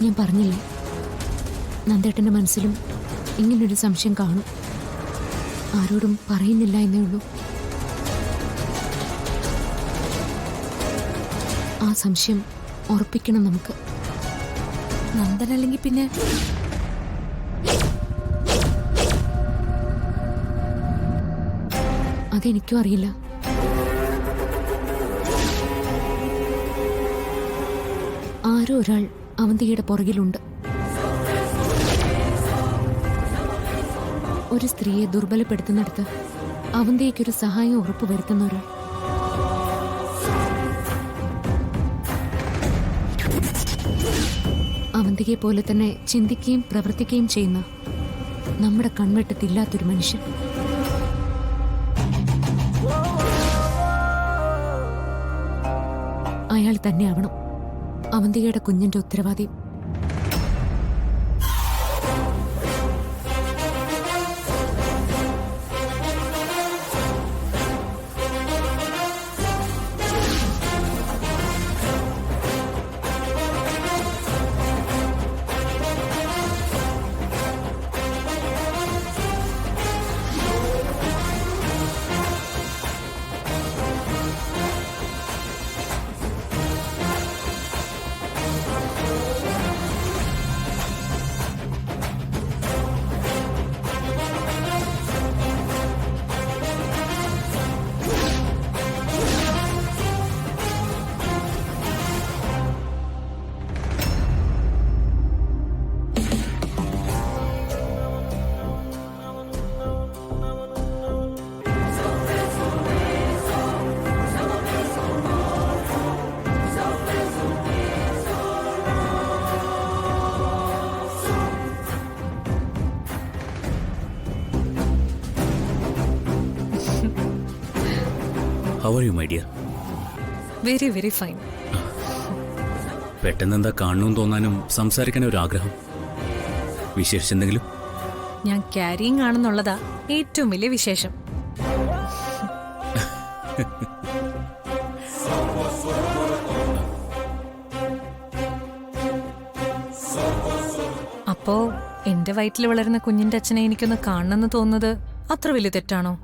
ഞാൻ പറഞ്ഞില്ലേ, നന്ദേട്ടന്റെ മനസ്സിലും ഇങ്ങനൊരു സംശയം കാണും. ആരോടും പറയുന്നില്ല എന്നേ ഉള്ളൂ. ആ സംശയം ഉറപ്പിക്കണം നമുക്ക്. നന്ദനല്ലെങ്കിൽ പിന്നെ അതെനിക്കും അറിയില്ല. ആരോ ഒരാൾ അവന്തികയുടെ പുറകിലുണ്ട്. ഒരു സ്ത്രീയെ ദുർബലപ്പെടുത്തുന്നിടത്ത് അവന്തികയ്ക്കൊരു സഹായം ഉറപ്പുവരുത്തുന്ന ഒരാൾ. അവന്തികയെ പോലെ തന്നെ ചിന്തിക്കുകയും പ്രവർത്തിക്കുകയും ചെയ്യുന്ന നമ്മുടെ കൺവെട്ടത്തില്ലാത്തൊരു മനുഷ്യൻ. അയാൾ തന്നെയാവണം അവന്തികയുടെ കുഞ്ഞിന്റെ ഉത്തരവാദി. How are you, my dear? Very very fine. പെട്ടെന്നെന്താ കാണണമെന്ന് തോന്നാനും സംസാരിക്കാനും ഒരു ആഗ്രഹം? വിശേഷിച്ചെന്തെങ്കിലും? ഞാൻ ക്യാരിയിങ് ആണെന്നുള്ളതാ ഏറ്റവും വലിയ വിശേഷം. അപ്പോ എന്റെ വയറ്റിൽ വളരുന്ന കുഞ്ഞിന്റെ അച്ഛനെ എനിക്കൊന്ന് കാണണമെന്ന് തോന്നുന്നത് അത്ര വലിയ തെറ്റാണോ?